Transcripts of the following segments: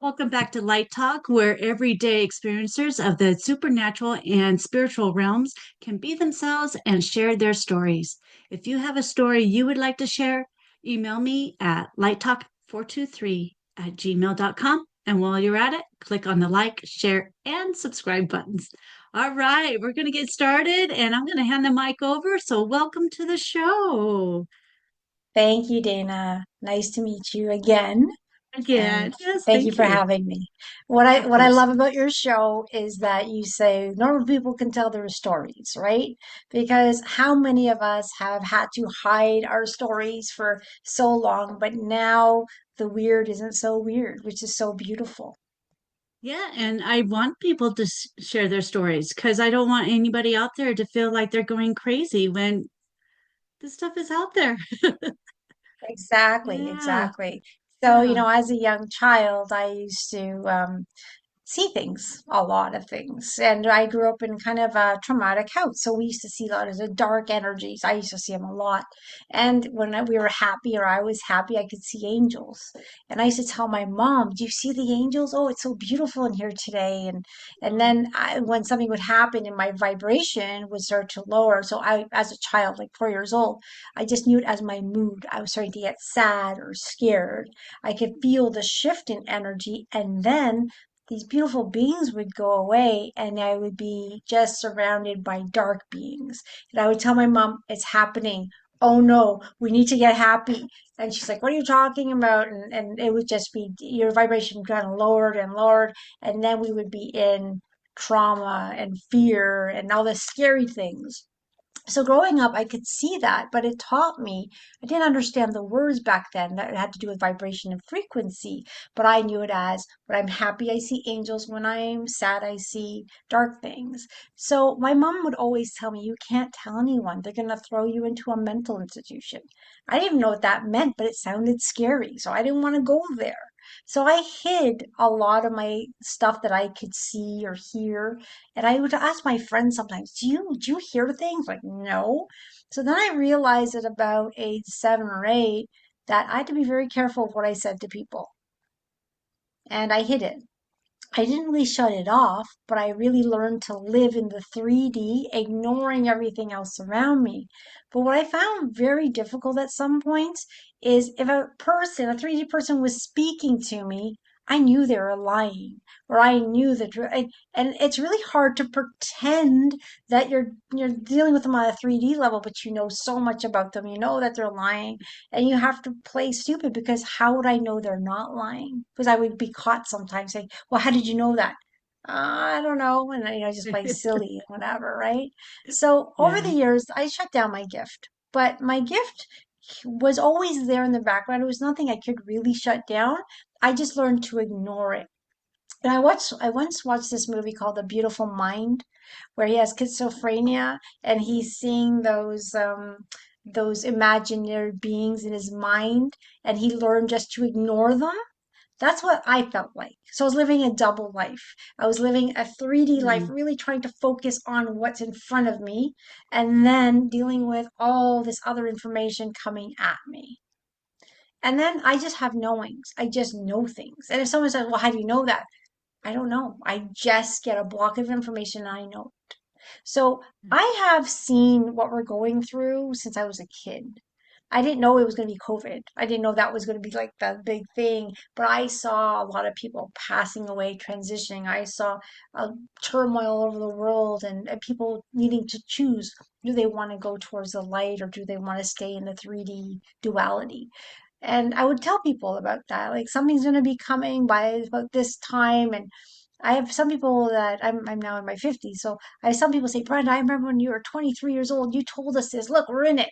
Welcome back to Light Talk, where everyday experiencers of the supernatural and spiritual realms can be themselves and share their stories. If you have a story you would like to share, email me at lighttalk423@gmail.com. And while you're at it, click on the like, share, and subscribe buttons. All right, we're going to get started, and I'm going to hand the mic over. So, welcome to the show. Thank you, Dana. Nice to meet you again, Again, and yes, thank you thank for you. having me. What I Of what I course. love about your show is that you say normal people can tell their stories, right? Because how many of us have had to hide our stories for so long, but now the weird isn't so weird, which is so beautiful. Yeah, and I want people to share their stories because I don't want anybody out there to feel like they're going crazy when this stuff is out there. Exactly, Yeah, exactly. So, yeah. as a young child, I used to see things, a lot of things. And I grew up in kind of a traumatic house. So we used to see a lot of the dark energies. I used to see them a lot. And when we were happy or I was happy, I could see angels. And I used to tell my mom, "Do you see the angels? Oh, it's so beautiful in here today." And Um, then when something would happen and my vibration would start to lower. So I, as a child, like 4 years old, I just knew it as my mood. I was starting to get sad or scared. I could feel the shift in energy. And then these beautiful beings would go away and I would be just surrounded by dark beings. And I would tell my mom, "It's happening. Oh no, we need to get happy." And she's like, "What are you talking about?" And it would just be your vibration kind of lowered and lowered. And then we would be in trauma and fear and all the scary things. So growing up, I could see that, but it taught me, I didn't understand the words back then that had to do with vibration and frequency, but I knew it as when I'm happy, I see angels. When I'm sad, I see dark things. So my mom would always tell me, "You can't tell anyone. They're going to throw you into a mental institution." I didn't even know what that meant, but it sounded scary. So I didn't want to go there. So I hid a lot of my stuff that I could see or hear, and I would ask my friends sometimes, "Do you hear things?" Like, no. So then I realized at about age 7 or 8 that I had to be very careful of what I said to people. And I hid it. I didn't really shut it off, but I really learned to live in the 3D, ignoring everything else around me. But what I found very difficult at some points is if a person, a 3D person was speaking to me, I knew they were lying, or I knew the truth. And it's really hard to pretend that you're dealing with them on a 3D level, but you know so much about them. You know that they're lying, and you have to play stupid because how would I know they're not lying? Because I would be caught sometimes saying, "Well, how did you know that?" I don't know. And just play silly, whatever, right? So over the yeah. years, I shut down my gift, but my gift was always there in the background. It was nothing I could really shut down. I just learned to ignore it. And I once watched this movie called The Beautiful Mind, where he has schizophrenia and he's seeing those imaginary beings in his mind, and he learned just to ignore them. That's what I felt like. So I was living a double life. I was living a 3D life, Mm. really trying to focus on what's in front of me, and then dealing with all this other information coming at me. And then I just have knowings. I just know things. And if someone says, "Well, how do you know that?" I don't know. I just get a block of information and I know. So I have seen what we're going through since I was a kid. I didn't know it was going to be COVID. I didn't know that was going to be like the big thing, but I saw a lot of people passing away, transitioning. I saw turmoil all over the world and people needing to choose, do they want to go towards the light or do they want to stay in the 3D duality? And I would tell people about that. Like something's going to be coming by about this time. And I have some people that I'm now in my 50s. So I have some people say, "Brenda, I remember when you were 23 years old, you told us this. Look, we're in it."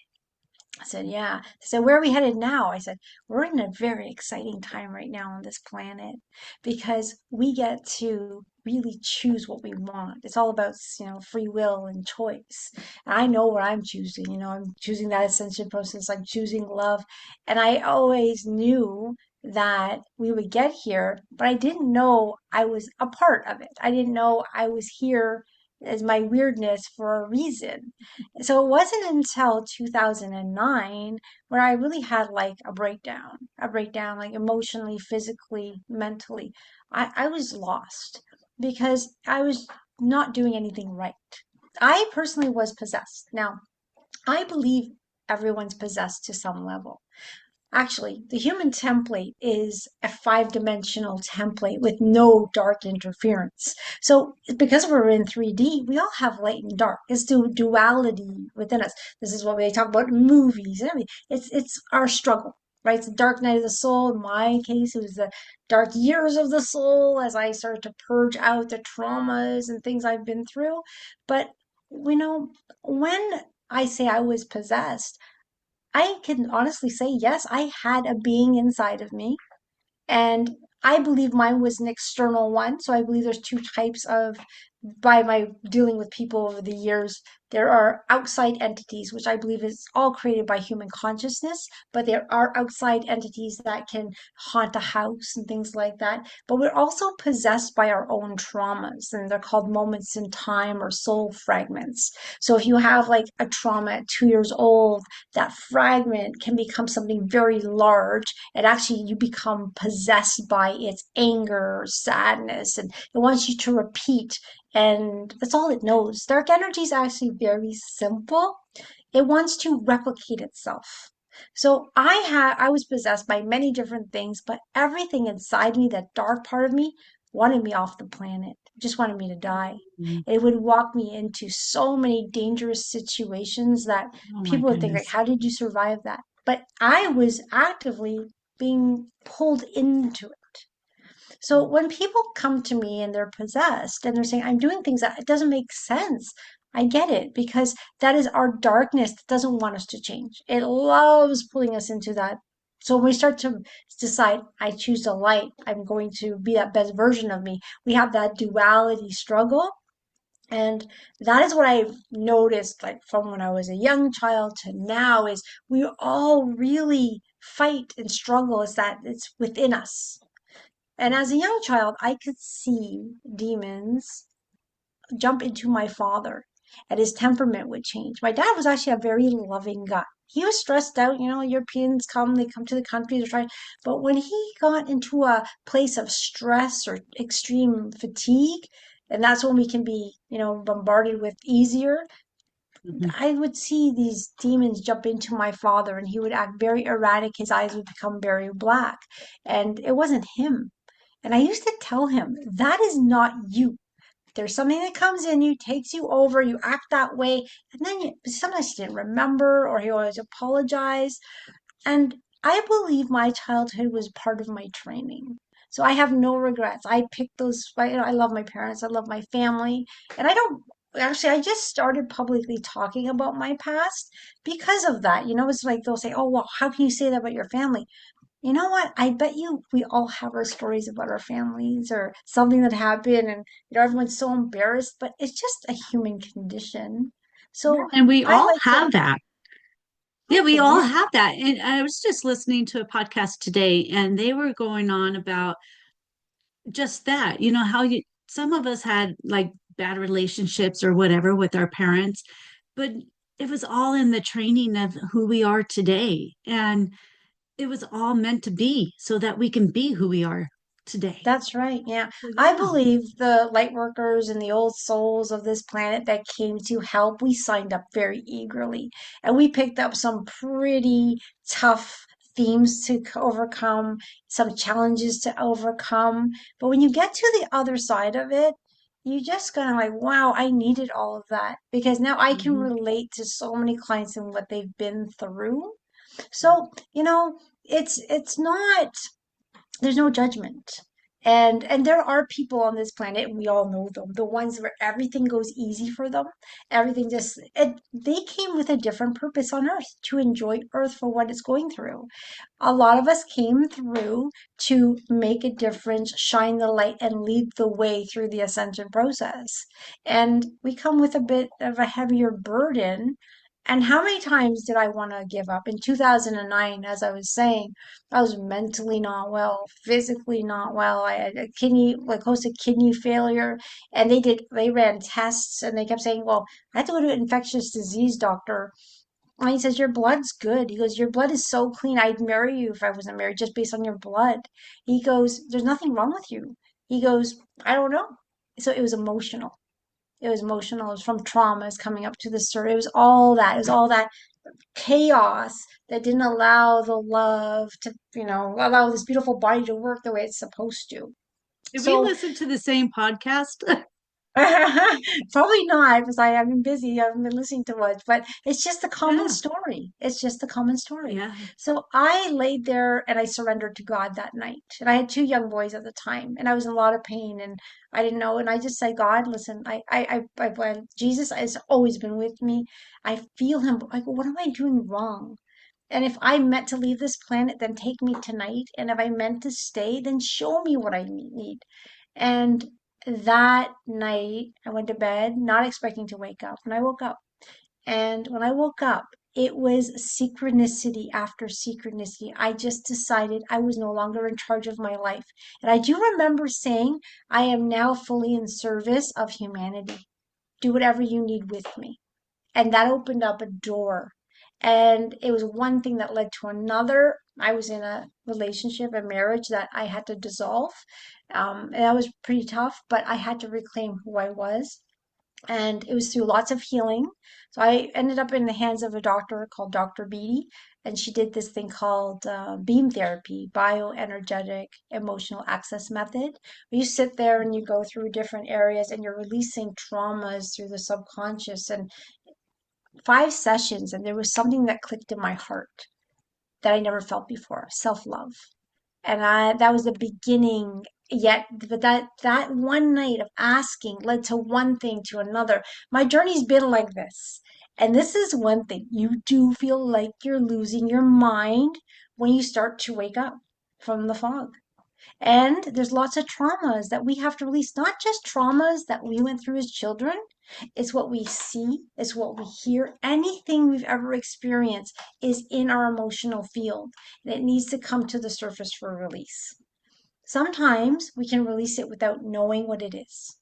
I said, "Yeah." They said, "Where are we headed now?" I said, "We're in a very exciting time right now on this planet because we get to really choose what we want. It's all about, free will and choice. And I know what I'm choosing. I'm choosing that ascension process. I'm choosing love. And I always knew that we would get here, but I didn't know I was a part of it. I didn't know I was here as my weirdness for a reason. So it wasn't until 2009 where I really had like a breakdown like emotionally, physically, mentally. I was lost because I was not doing anything right. I personally was possessed. Now, I believe everyone's possessed to some level. Actually, the human template is a five-dimensional template with no dark interference. So, because we're in 3D, we all have light and dark. It's the duality within us. This is what we talk about in movies and everything. It's our struggle, right? It's the dark night of the soul. In my case, it was the dark years of the soul as I started to purge out the traumas and things I've been through. But, you know, when I say I was possessed, I can honestly say, yes, I had a being inside of me, and I believe mine was an external one. So I believe there's two types of, by my dealing with people over the years, there are outside entities, which I believe is all created by human consciousness, but there are outside entities that can haunt a house and things like that. But we're also possessed by our own traumas, and they're called moments in time or soul fragments. So if you have like a trauma at 2 years old, that fragment can become something very large, and actually you become possessed by its anger, sadness, and it wants you to repeat, and that's all it knows. Dark energy is actually very simple. It wants to replicate itself. So I was possessed by many different things, but everything inside me, that dark part of me, wanted me off the planet. Just wanted me to die. Mm. It would walk me into so many dangerous situations that Oh my people would think like, goodness. how did you survive that? But I was actively being pulled into it. So when people come to me and they're possessed and they're saying, I'm doing things that it doesn't make sense, I get it, because that is our darkness that doesn't want us to change. It loves pulling us into that. So when we start to decide, I choose the light, I'm going to be that best version of me, we have that duality struggle. And that is what I've noticed, like from when I was a young child to now, is we all really fight and struggle, is that it's within us. And as a young child, I could see demons jump into my father, and his temperament would change. My dad was actually a very loving guy. He was stressed out, Europeans come, they come to the country, they're trying, but when he got into a place of stress or extreme fatigue, and that's when we can be, bombarded with easier, Mhm. I would see these demons jump into my father and he would act very erratic. His eyes would become very black. And it wasn't him. And I used to tell him, that is not you. There's something that comes in you, takes you over, you act that way, and then sometimes he didn't remember or he always apologized. And I believe my childhood was part of my training. So I have no regrets. I picked those, I love my parents, I love my family, and I don't. Actually, I just started publicly talking about my past because of that. It's like they'll say, "Oh, well, how can you say that about your family?" You know what? I bet you we all have our stories about our families or something that happened, and everyone's so embarrassed, but it's just a human condition. Yeah, So and we I all like to, have that. Yeah, we okay, all yeah, have that. And I was just listening to a podcast today, and they were going on about just that. How some of us had like bad relationships or whatever with our parents, but it was all in the training of who we are today. And it was all meant to be so that we can be who we are today. that's right. Yeah. So, I yeah. believe the light workers and the old souls of this planet that came to help, we signed up very eagerly. And we picked up some pretty tough themes to overcome, some challenges to overcome. But when you get to the other side of it, you just kind of like, wow, I needed all of that because now I can Mhm. relate to so many clients and what they've been through. So, it's not, there's no judgment, and there are people on this planet, and we all know them, the ones where everything goes easy for them, everything just they came with a different purpose on earth, to enjoy earth for what it's going through. A lot of us came through to make a difference, shine the light, and lead the way through the ascension process, and we come with a bit of a heavier burden. And how many times did I want to give up? In 2009, as I was saying, I was mentally not well, physically not well. I had a kidney, like close to kidney failure. And they ran tests and they kept saying, well, I have to go to an infectious disease doctor. And he says, your blood's good. He goes, your blood is so clean. I'd marry you if I wasn't married just based on your blood. He goes, there's nothing wrong with you. He goes, I don't know. So it was emotional. It was emotional. It was from traumas coming up to the surface. It was all that. It was all that chaos that didn't allow the love to, allow this beautiful body to work the way it's supposed to. Did we So listen to the same podcast? probably not because I've been busy. I haven't been listening to much, but it's just a common Yeah. story. It's just a common story. Yeah. So I laid there and I surrendered to God that night. And I had two young boys at the time, and I was in a lot of pain, and I didn't know. And I just said, God, listen, Jesus has always been with me. I feel Him. I go, what am I doing wrong? And if I meant to leave this planet, then take me tonight. And if I meant to stay, then show me what I need. And that night, I went to bed not expecting to wake up. And I woke up. And when I woke up, it was synchronicity after synchronicity. I just decided I was no longer in charge of my life. And I do remember saying, I am now fully in service of humanity. Do whatever you need with me. And that opened up a door. And it was one thing that led to another. I was in a relationship, a marriage that I had to dissolve. And that was pretty tough, but I had to reclaim who I was. And it was through lots of healing. So I ended up in the hands of a doctor called Dr. Beatty, and she did this thing called beam therapy, bioenergetic emotional access method. You sit there and you go through different areas and you're releasing traumas through the subconscious. And 5 sessions, and there was something that clicked in my heart that I never felt before, self-love. And that was the beginning. Yet, but that one night of asking led to one thing to another. My journey's been like this. And this is one thing. You do feel like you're losing your mind when you start to wake up from the fog. And there's lots of traumas that we have to release, not just traumas that we went through as children. It's what we see, it's what we hear. Anything we've ever experienced is in our emotional field, and it needs to come to the surface for release. Sometimes we can release it without knowing what it is.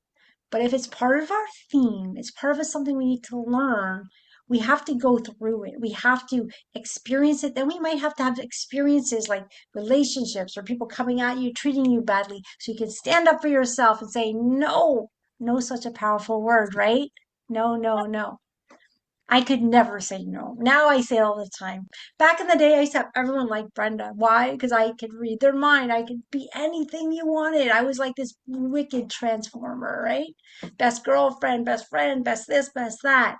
But if it's part of our theme, it's part of something we need to learn, we have to go through it. We have to experience it. Then we might have to have experiences like relationships or people coming at you, treating you badly, so you can stand up for yourself and say, no, no, such a powerful word, right? No, no, no. I could never say no. Now I say it all the time. Back in the day, I used to have everyone like Brenda. Why? Because I could read their mind. I could be anything you wanted. I was like this wicked transformer, right? Best girlfriend, best friend, best this, best that.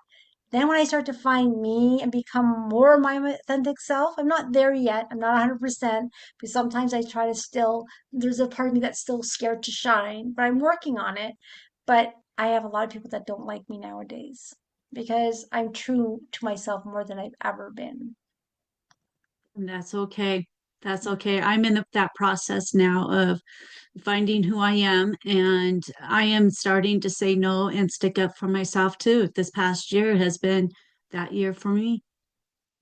Then when I start to find me and become more my authentic self, I'm not there yet. I'm not 100%, but sometimes I try to still, there's a part of me that's still scared to shine, but I'm working on it. But I have a lot of people that don't like me nowadays because I'm true to myself more than I've ever been. And that's okay. That's okay. I'm in that process now of finding who I am, and I am starting to say no and stick up for myself too. This past year has been that year for me.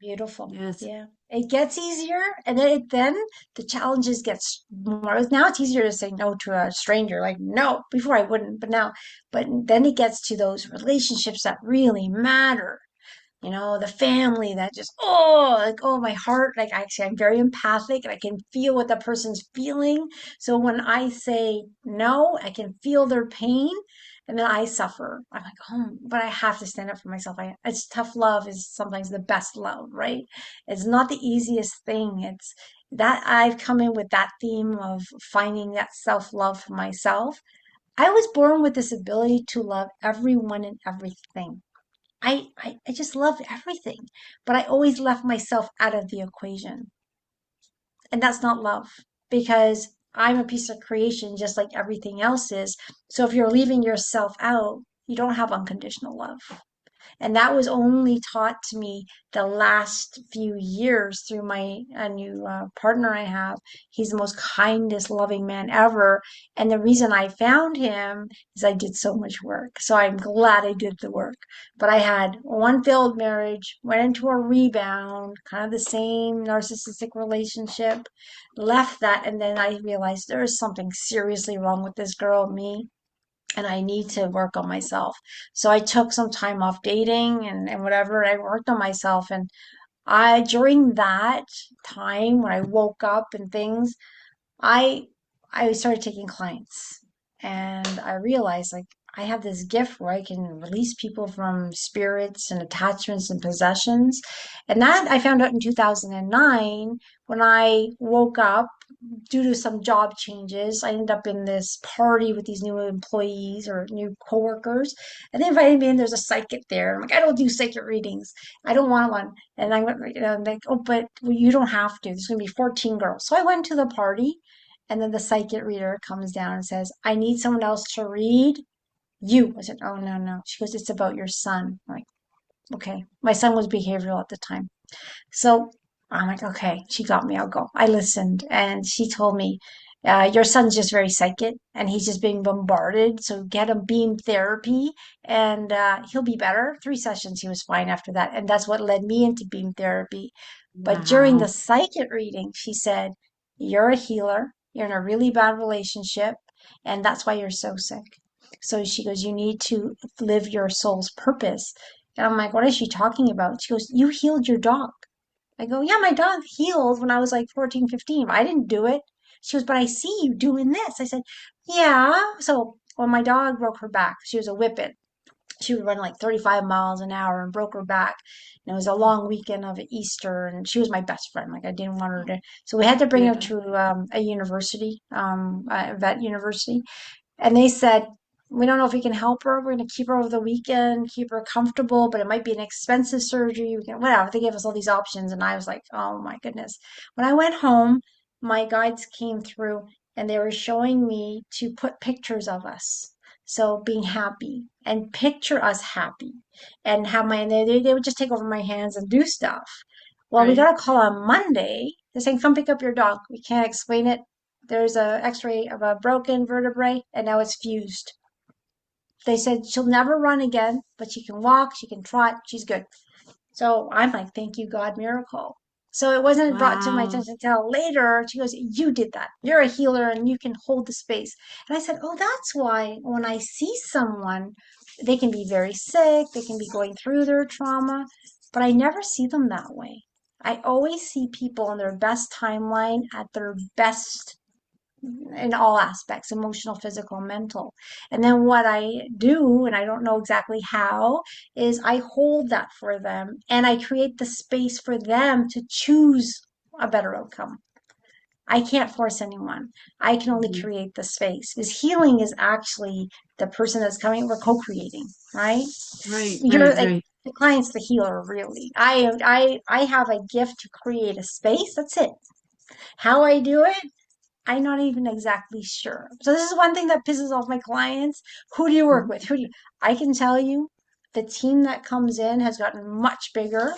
Beautiful. Yes. Yeah. It gets easier, and then the challenges gets more. Now it's easier to say no to a stranger. Like, no, before I wouldn't, but now, but then it gets to those relationships that really matter. The family that just, oh, like, oh, my heart, like, actually, I'm very empathic and I can feel what the person's feeling. So when I say no, I can feel their pain and then I suffer. I'm like, oh, but I have to stand up for myself. It's tough love is sometimes the best love, right? It's not the easiest thing. It's that I've come in with that theme of finding that self-love for myself. I was born with this ability to love everyone and everything. I just loved everything, but I always left myself out of the equation. And that's not love because I'm a piece of creation just like everything else is. So if you're leaving yourself out, you don't have unconditional love. And that was only taught to me the last few years through my new partner I have. He's the most kindest, loving man ever. And the reason I found him is I did so much work. So I'm glad I did the work. But I had one failed marriage, went into a rebound, kind of the same narcissistic relationship, left that, and then I realized there is something seriously wrong with this girl, me, and I need to work on myself. So I took some time off dating and whatever. And I worked on myself. And during that time when I woke up and things, I, I started taking clients. And I realized like I have this gift where I can release people from spirits and attachments and possessions. And that I found out in 2009 when I woke up due to some job changes. I ended up in this party with these new employees or new coworkers, and they invited me in. There's a psychic there. I'm like, I don't do psychic readings. I don't want one. And I went, I'm like, oh, but you don't have to. There's going to be 14 girls. So I went to the party, and then the psychic reader comes down and says, I need someone else to read you. I said, oh, no, no. She goes, it's about your son. I'm like, okay. My son was behavioral at the time. So I'm like, okay, she got me. I'll go. I listened, and she told me, your son's just very psychic, and he's just being bombarded. So get him beam therapy, and he'll be better. 3 sessions, he was fine after that, and that's what led me into beam therapy. But during the Wow. psychic reading, she said, "You're a healer. You're in a really bad relationship, and that's why you're so sick." So she goes, "You need to live your soul's purpose." And I'm like, "What is she talking about?" She goes, "You healed your dog." I go, yeah, my dog healed when I was like 14, 15. I didn't do it. She goes, but I see you doing this. I said, yeah. So when my dog broke her back, she was a whippet. She would run like 35 miles an hour and broke her back. And it was a long weekend of Easter, and she was my best friend. Like I didn't want her to. So we had to bring her Yeah. to a university, a vet university. And they said, we don't know if we can help her. We're going to keep her over the weekend, keep her comfortable, but it might be an expensive surgery. We can, whatever. They gave us all these options. And I was like, oh my goodness. When I went home, my guides came through and they were showing me to put pictures of us. So being happy and picture us happy and have my, they would just take over my hands and do stuff. Well, we Right. got a call on Monday. They're saying, come pick up your dog. We can't explain it. There's a x-ray of a broken vertebrae and now it's fused. They said she'll never run again, but she can walk, she can trot, she's good. So I'm like, thank you, God, miracle. So it wasn't brought to my Wow. attention until later. She goes, you did that. You're a healer and you can hold the space. And I said, oh, that's why when I see someone, they can be very sick, they can be going through their trauma, but I never see them that way. I always see people on their best timeline at their best in all aspects, emotional, physical, mental. And then what I do, and I don't know exactly how, is I hold that for them and I create the space for them to choose a better outcome. I can't force anyone. I can only Mhm. create the space because healing is actually the person that's coming, we're co-creating, right? Right, You're right, like right. the client's the healer, really. I have a gift to create a space. That's it. How I do it, I'm not even exactly sure. So this is one thing that pisses off my clients. Who do you work with? Mhm. Who do you, I can tell you the team that comes in has gotten much bigger.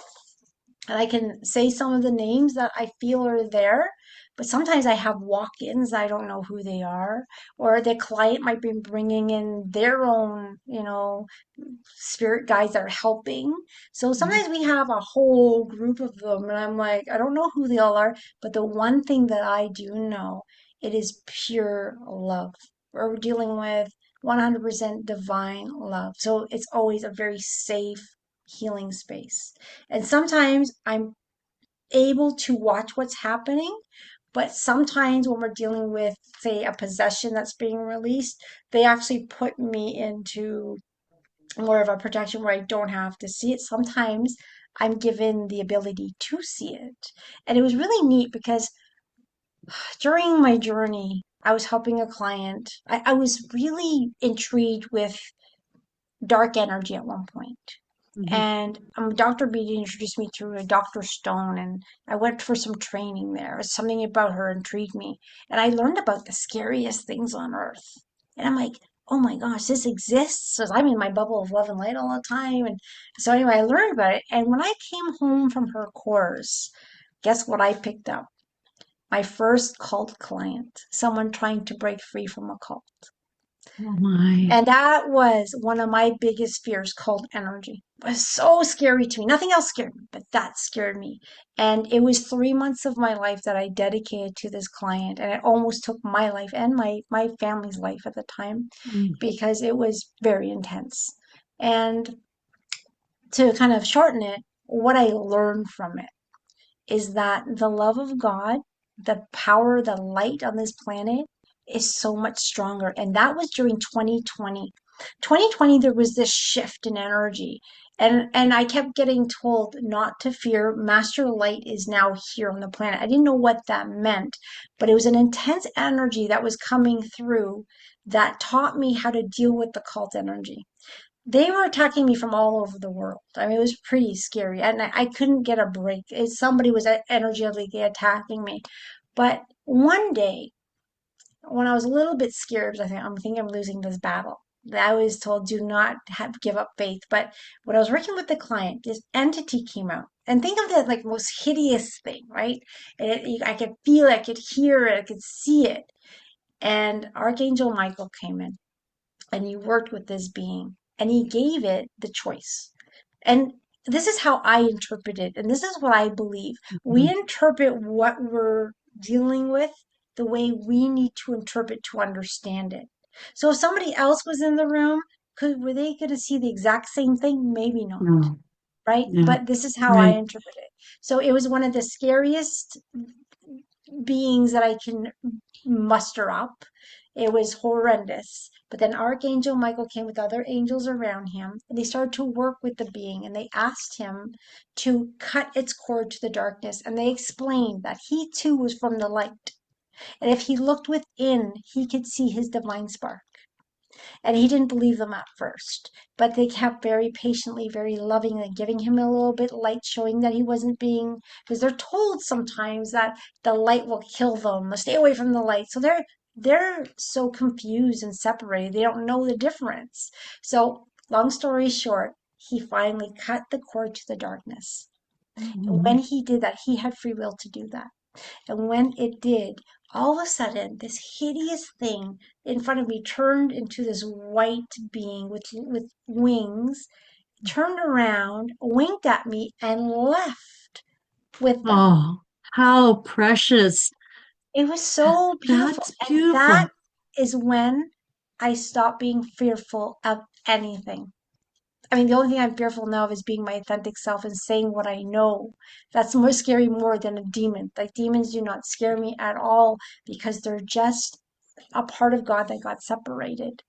And I can say some of the names that I feel are there, but sometimes I have walk-ins. I don't know who they are, or the client might be bringing in their own, spirit guides that are helping. So Mhm. sometimes we have a whole group of them, and I'm like, I don't know who they all are, but the one thing that I do know, it is pure love. We're dealing with 100% divine love. So it's always a very safe healing space. And sometimes I'm able to watch what's happening, but sometimes when we're dealing with, say, a possession that's being released, they actually put me into more of a protection where I don't have to see it. Sometimes I'm given the ability to see it. And it was really neat because during my journey, I was helping a client. I was really intrigued with dark energy at one point. Mhm. And Dr. Beatty introduced me to a Dr. Stone, and I went for some training there. Something about her intrigued me. And I learned about the scariest things on earth. And I'm like, oh my gosh, this exists. Because I'm in my bubble of love and light all the time. And so anyway, I learned about it. And when I came home from her course, guess what I picked up? My first cult client, someone trying to break free from a cult. Oh my. And that was one of my biggest fears, called energy. It was so scary to me. Nothing else scared me, but that scared me. And it was 3 months of my life that I dedicated to this client. And it almost took my life and my family's life at the time Mm. because it was very intense. And to kind of shorten it, what I learned from it is that the love of God, the power, the light on this planet is so much stronger. And that was during 2020. 2020, there was this shift in energy. And I kept getting told not to fear. Master Light is now here on the planet. I didn't know what that meant, but it was an intense energy that was coming through that taught me how to deal with the cult energy. They were attacking me from all over the world. I mean, it was pretty scary, and I couldn't get a break. Somebody was energetically attacking me. But one day, when I was a little bit scared, because I think I'm losing this battle. I was told, do not give up faith. But when I was working with the client, this entity came out. And think of the like most hideous thing, right? I could feel it, I could hear it, I could see it. And Archangel Michael came in and he worked with this being and he gave it the choice. And this is how I interpret it, and this is what I believe. We Mhm. interpret what we're dealing with the way we need to interpret to understand it. So if somebody else was in the room, were they going to see the exact same thing? Maybe not, No, right? yeah, But this is how I right. interpret it. So it was one of the scariest beings that I can muster up. It was horrendous. But then Archangel Michael came with other angels around him, and they started to work with the being, and they asked him to cut its cord to the darkness. And they explained that he too was from the light. And if he looked within, he could see his divine spark. And he didn't believe them at first, but they kept very patiently, very lovingly giving him a little bit light, showing that he wasn't being, because they're told sometimes that the light will kill them. Stay away from the light. So they're so confused and separated. They don't know the difference. So long story short, he finally cut the cord to the darkness. And when Mhm. he did that, he had free will to do that. And when it did, all of a sudden, this hideous thing in front of me turned into this white being with wings, turned around, winked at me, and left with them. Oh, how precious. It was so beautiful. That's And that beautiful. is when I stopped being fearful of anything. I mean, the only thing I'm fearful now of is being my authentic self and saying what I know. That's more scary more than a demon. Like demons do not scare me at all because they're just a part of God that got separated.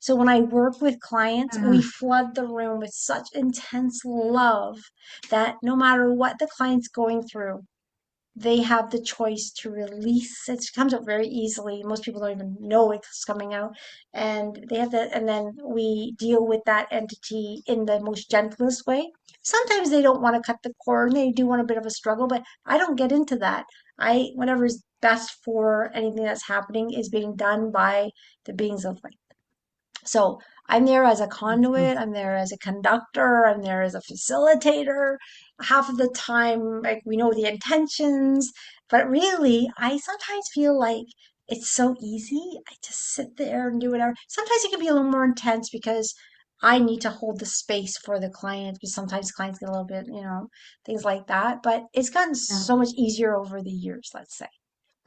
So when I work with clients, we Ah, flood the room with such intense love that no matter what the client's going through, they have the choice to release. It comes out very easily. Most people don't even know it's coming out. And they have that, and then we deal with that entity in the most gentlest way. Sometimes they don't want to cut the cord and they do want a bit of a struggle, but I don't get into that. Whatever's best for anything that's happening is being done by the beings of light. So I'm there as a mhm. conduit, I'm there as a conductor, I'm there as a facilitator. Half of the time, like we know the intentions, but really, I sometimes feel like it's so easy. I just sit there and do whatever. Sometimes it can be a little more intense because I need to hold the space for the client because sometimes clients get a little bit, things like that. But it's gotten Yeah. so much easier over the years, let's say.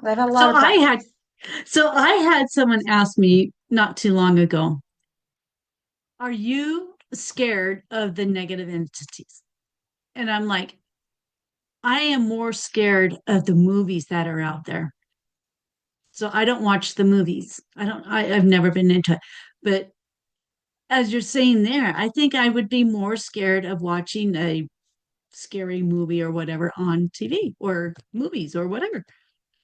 I've had a So lot of I practice. had so I had someone ask me not too long ago, are you scared of the negative entities? And I'm like, I am more scared of the movies that are out there. So I don't watch the movies. I've never been into it. But as you're saying there, I think I would be more scared of watching a scary movie or whatever on TV or movies or whatever.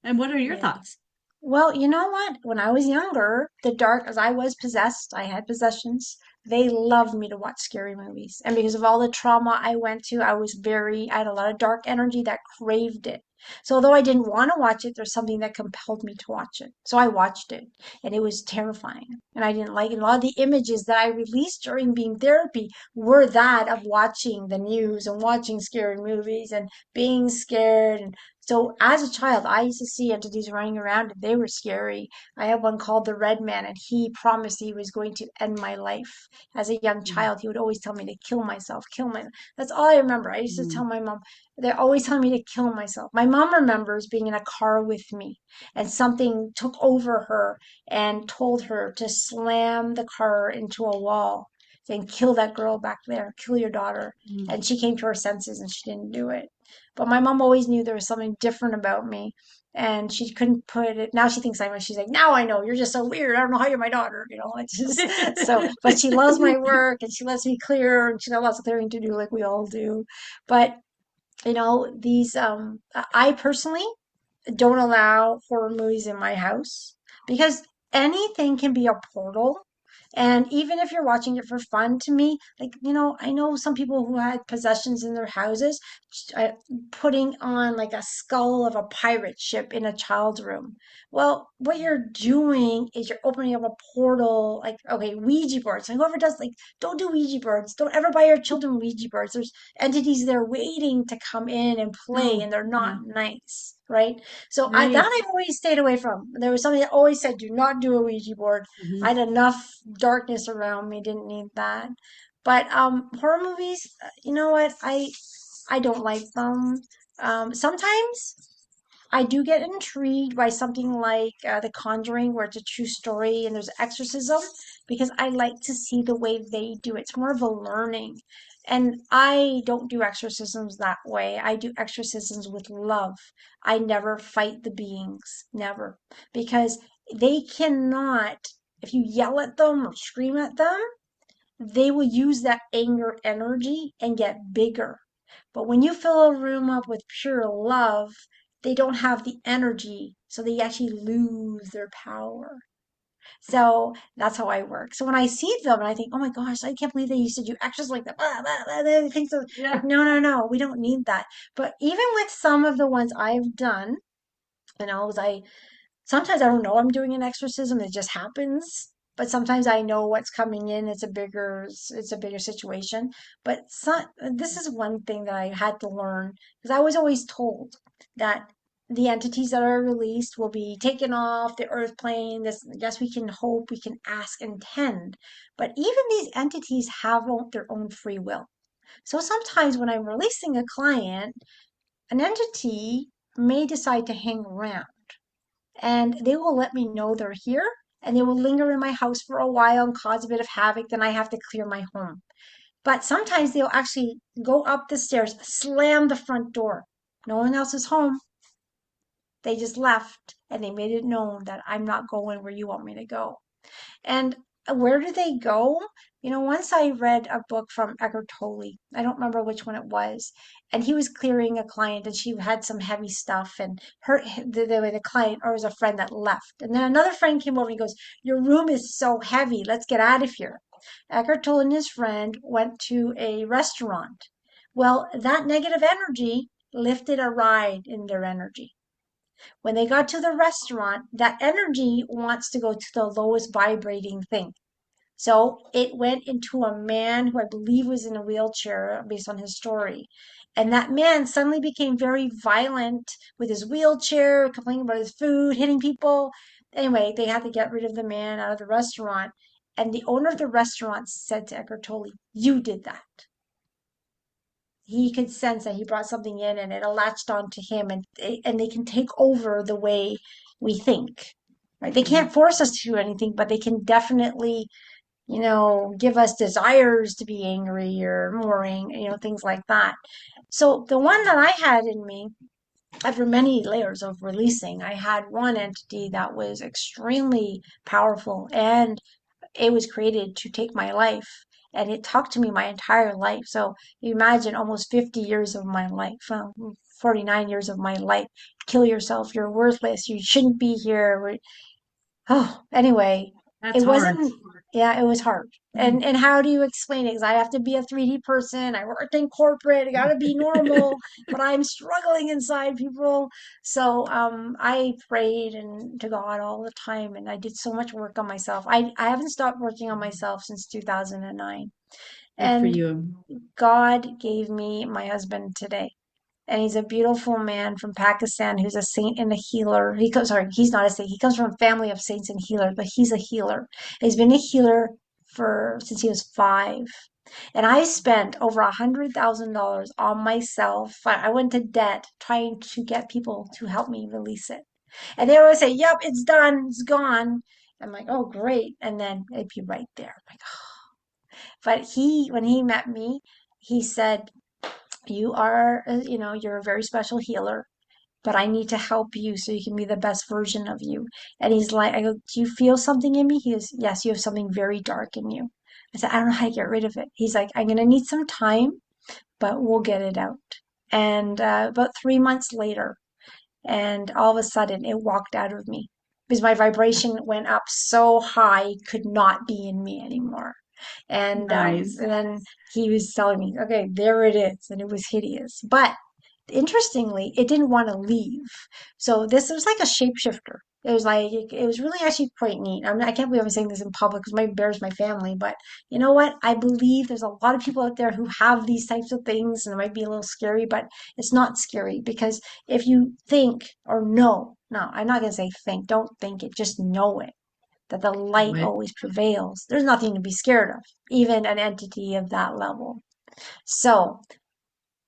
And what are your Yeah. thoughts? Well, you know what? When I was younger, as I was possessed, I had possessions. They loved me to watch scary movies. And because of all the trauma I went to, I had a lot of dark energy that craved it. So although I didn't want to watch it, there's something that compelled me to watch it. So I watched it and it was terrifying. And I didn't like it. A lot of the images that I released during being therapy were that of watching the news and watching scary movies and being scared. And so as a child, I used to see entities running around and they were scary. I had one called the Red Man and he promised he was going to end my life. As a young child, he would always tell me to kill myself, kill myself. That's all I remember. I used to tell Mm. my mom, they're always telling me to kill myself. My mom remembers being in a car with me and something took over her and told her to slam the car into a wall. saying, kill that girl back there, kill your daughter. Mm. And she came to her senses and she didn't do it. But my mom always knew there was something different about me. And she couldn't put it. Now she thinks she's like, now I know you're just so weird. I don't know how you're my daughter. It's just so, but she loves my work and she lets me clear and she got lots of clearing to do like we all do. But, these, I personally don't allow horror movies in my house because anything can be a portal. And even if you're watching it for fun, to me, like, I know some people who had possessions in their houses, uh, putting on like a skull of a pirate ship in a child's room. Well, what you're doing is you're opening up a portal, like, okay, Ouija boards. And whoever does, like, don't do Ouija boards. Don't ever buy your children Ouija boards. There's entities there waiting to come in and play, No, and they're not yeah, nice, right? So that right. I've always stayed away from. There was something that always said, do not do a Ouija board. I Mhm. had enough darkness around me, didn't need that. But horror movies, you know what? I don't like them. Sometimes I do get intrigued by something like The Conjuring, where it's a true story and there's exorcism, because I like to see the way they do it. It's more of a learning. And I don't do exorcisms that way. I do exorcisms with love. I never fight the beings, never, because they cannot, if you yell at them or scream at them, they will use that anger energy and get bigger. But when you fill a room up with pure love, they don't have the energy, so they actually lose their power. So that's how I work. So when I see them and I think, oh my gosh, I can't believe they used to do actions like that. Blah, blah, blah, they think so. Like, Yeah. no, no, no, we don't need that. But even with some of the ones I've done, as I sometimes I don't know I'm doing an exorcism, it just happens. But sometimes I know what's coming in. It's a bigger situation. But this is one thing that I had to learn because I was always told that the entities that are released will be taken off the earth plane. This, yes, we can hope, we can ask, intend, but even these entities have their own free will. So sometimes when I'm releasing a client, an entity may decide to hang around and they will let me know they're here and they will linger in my house for a while and cause a bit of havoc. Then I have to clear my home. But sometimes they'll actually go up the stairs, slam the front door. No one else is home. They just left and they made it known that I'm not going where you want me to go. And where do they go? Once I read a book from Eckhart Tolle. I don't remember which one it was. And he was clearing a client and she had some heavy stuff and the client or was a friend that left. And then another friend came over and he goes, your room is so heavy. Let's get out of here. Eckhart Tolle and his friend went to a restaurant. Well, that negative energy lifted a ride in their energy. When they got to the restaurant, that energy wants to go to the lowest vibrating thing. So it went into a man who I believe was in a wheelchair based on his story. And that man suddenly became very violent with his wheelchair, complaining about his food, hitting people. Anyway, they had to get rid of the man out of the restaurant. And the owner of the restaurant said to Eckhart Tolle, you did that. He could sense that he brought something in and it latched onto him and they can take over the way we think. Right? They Mhm. can't force us to do anything, but they can definitely give us desires to be angry or more angry, things like that. So the one that I had in me, after many layers of releasing, I had one entity that was extremely powerful and it was created to take my life. And it talked to me my entire life. So you imagine almost 50 years of my life, 49 years of my life. Kill yourself. You're worthless. You shouldn't be here. Oh, anyway, That's it hard. wasn't, yeah, it was hard. Mm. And how do you explain it? Because I have to be a 3D person. I worked in corporate. I gotta be normal, but I'm struggling inside, people. So I prayed and to God all the time, and I did so much work on myself. I haven't stopped working on myself since 2009. Good for And you. God gave me my husband today and he's a beautiful man from Pakistan who's a saint and a healer. He's not a saint. He comes from a family of saints and healers, but he's a healer. He's been a healer for since he was 5. And I spent over $100,000 on myself. I went to debt trying to get people to help me release it. And they always say, "Yep, it's done, it's gone." I'm like, "Oh, great!" And then it'd be right there. I'm like, But when he met me, he said, "You are, you're a very special healer, but I need to help you so you can be the best version of you." And he's like, I go, "Do you feel something in me?" He goes, "Yes, you have something very dark in you." I said, "I don't know how to get rid of it." He's like, "I'm going to need some time, but we'll get it out." And about 3 months later, and all of a sudden it walked out of me because my vibration went up so high, it could not be in me anymore. Nice. And then he was telling me, "Okay, there it is," and it was hideous. But interestingly, it didn't want to leave. So this was like a shapeshifter. It was like it was really actually quite neat. I can't believe I'm saying this in public because it might embarrass my family, but you know what? I believe there's a lot of people out there who have these types of things, and it might be a little scary, but it's not scary because if you think or know, no, I'm not gonna say think, don't think it, just know it, that the Do light it. always prevails. There's nothing to be scared of, even an entity of that level. So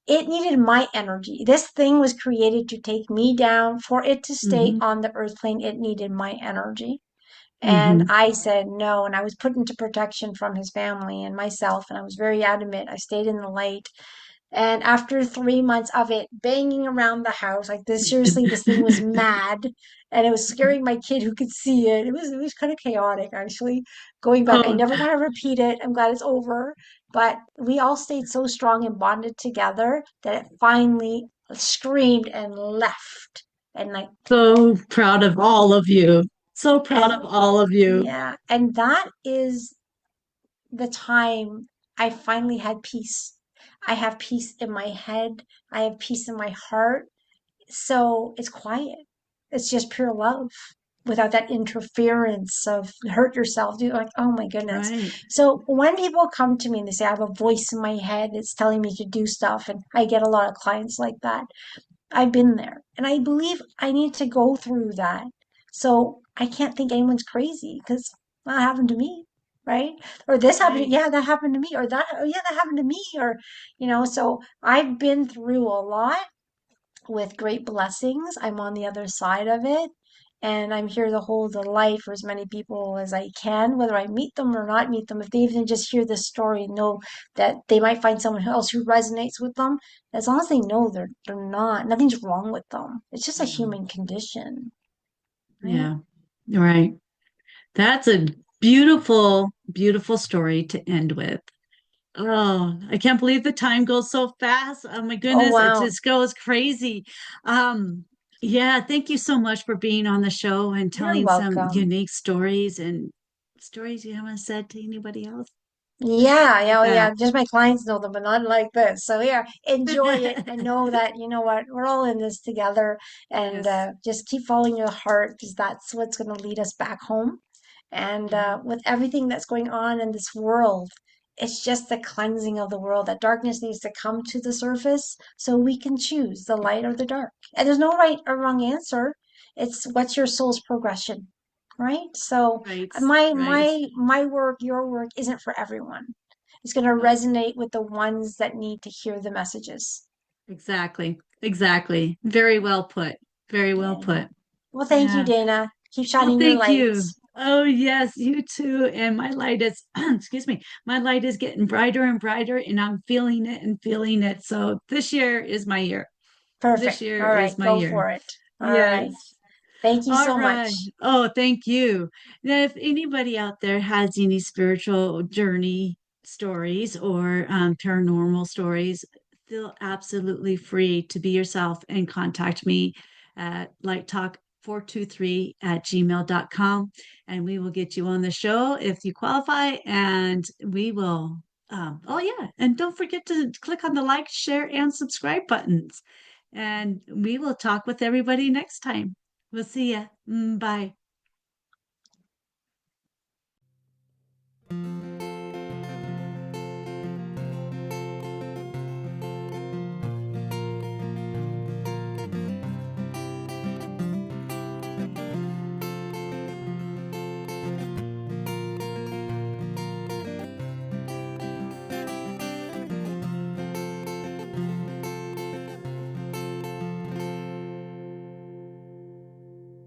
it needed my energy. This thing was created to take me down. For it to stay Mm-hmm. on the earth plane, it needed my energy. And Mm-hmm. I said no, and I was put into protection from his family and myself, and I was very adamant. I stayed in the light. And after 3 months of it banging around the house, like this, seriously, this thing was mad, and it was scaring my kid who could see it. It was kind of chaotic, actually. Going back, I Oh, never want to repeat it. I'm glad it's over. But we all stayed so strong and bonded together that it finally screamed and left. And like, so proud of all of you. So proud of and all of you. yeah, and that is the time I finally had peace. I have peace in my head. I have peace in my heart. So it's quiet. It's just pure love without that interference of hurt yourself. You're like, oh my goodness. Right. So when people come to me and they say, I have a voice in my head that's telling me to do stuff, and I get a lot of clients like that, I've been there. And I believe I need to go through that. So I can't think anyone's crazy because that happened to me, right? Or this happened, Right. yeah, that happened to me, or that, oh yeah, that happened to me, or, so I've been through a lot with great blessings. I'm on the other side of it. And I'm here to hold the light for as many people as I can, whether I meet them or not meet them. If they even just hear this story and know that they might find someone else who resonates with them, as long as they know they're not, nothing's wrong with them. It's just a Yeah. human condition, right? Yeah. Right. That's a beautiful, beautiful story to end with. Oh, I can't believe the time goes so fast. Oh my Oh goodness, it wow. just goes crazy. Um, yeah, thank you so much for being on the show and You're telling some welcome. unique stories and stories you haven't said to anybody else. I Yeah, yeah, appreciate oh, that. yeah. Just my clients know them, but not like this. So yeah, enjoy it and know that you know what, we're all in this together. And Yes. just keep following your heart because that's what's going to lead us back home. And Mhm. with everything that's going on in this world, it's just the cleansing of the world. That darkness needs to come to the surface so we can choose the light or the dark. And there's no right or wrong answer. It's what's your soul's progression, right? So Right, right. my work, your work isn't for everyone. It's going to No, resonate with the ones that need to hear the messages. exactly. Exactly. Very well put. Very well Yeah. put. Well, thank you, Yeah. Dana. Keep Oh, shining your thank you. lights. Oh, yes, you too. And my light is, excuse me, my light is getting brighter and brighter, and I'm feeling it and feeling it. So this year is my year. This Perfect. year All right, is my go year. for it. All right. Yes. Thank you All so right. much. Oh, thank you. Now, if anybody out there has any spiritual journey stories or paranormal stories, feel absolutely free to be yourself and contact me at lighttalk423 at gmail.com. And we will get you on the show if you qualify. And we will, oh, yeah. And don't forget to click on the like, share, and subscribe buttons. And we will talk with everybody next time. We'll see ya. Bye.